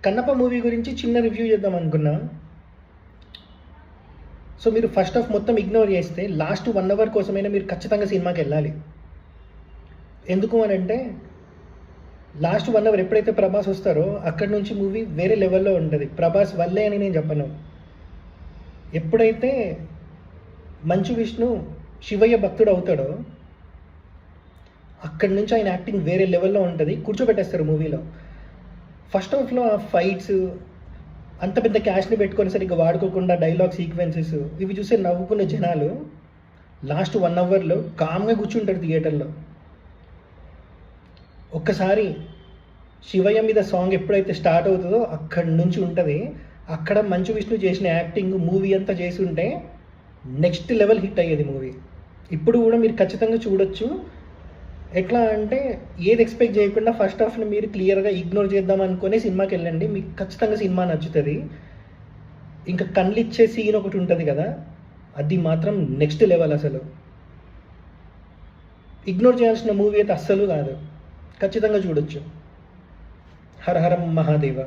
Kannappa movie గురించి చిన్న review చేద్దాం అనుకున్నా. సో మీరు ఫస్ట్ హాఫ్ మొత్తం ఇగ్నోర్ చేస్తే లాస్ట్ 1 అవర్ కోసమైనా మీరు ఖచ్చితంగా సినిమాకి వెళ్ళాలి. ఎందుకు అని అంటే లాస్ట్ 1 అవర్ ఎప్పుడైతే ప్రభాస్ వస్తారో అక్కడి నుంచి మూవీ వేరే లెవెల్లో ఉంటుంది. ప్రభాస్ వల్లే అని నేను చెప్పను. ఎప్పుడైతే మంచు విష్ణు శివయ్య భక్తుడు అవుతాడో అక్కడి నుంచి ఆయన యాక్టింగ్ వేరే లెవెల్లో ఉంటుంది. కూర్చోబెట్టేస్తారు మూవీలో. ఫస్ట్ హాఫ్లో ఆ ఫైట్స్, అంత పెద్ద క్యాష్ని పెట్టుకొని సరిగ్గా వాడుకోకుండా డైలాగ్ సీక్వెన్సెస్ ఇవి చూసే నవ్వుకునే జనాలు లాస్ట్ 1 అవర్లో కామ్గా కూర్చుంటారు థియేటర్లో. ఒక్కసారి శివయ్య మీద సాంగ్ ఎప్పుడైతే స్టార్ట్ అవుతుందో అక్కడి నుంచి ఉంటుంది. అక్కడ మంచు విష్ణు చేసిన యాక్టింగ్ మూవీ అంతా చేసి ఉంటే నెక్స్ట్ లెవెల్ హిట్ అయ్యేది మూవీ. ఇప్పుడు కూడా మీరు ఖచ్చితంగా చూడొచ్చు. ఎట్లా అంటే ఏది ఎక్స్పెక్ట్ చేయకుండా ఫస్ట్ హాఫ్ని మీరు క్లియర్గా ఇగ్నోర్ చేద్దాం అనుకునే సినిమాకి వెళ్ళండి. మీకు ఖచ్చితంగా సినిమా నచ్చుతుంది. ఇంకా కళ్ళు ఇచ్చే సీన్ ఒకటి ఉంటుంది కదా, అది మాత్రం నెక్స్ట్ లెవెల్. అసలు ఇగ్నోర్ చేయాల్సిన మూవీ అయితే అస్సలు కాదు. ఖచ్చితంగా చూడొచ్చు. హర హర మహాదేవ.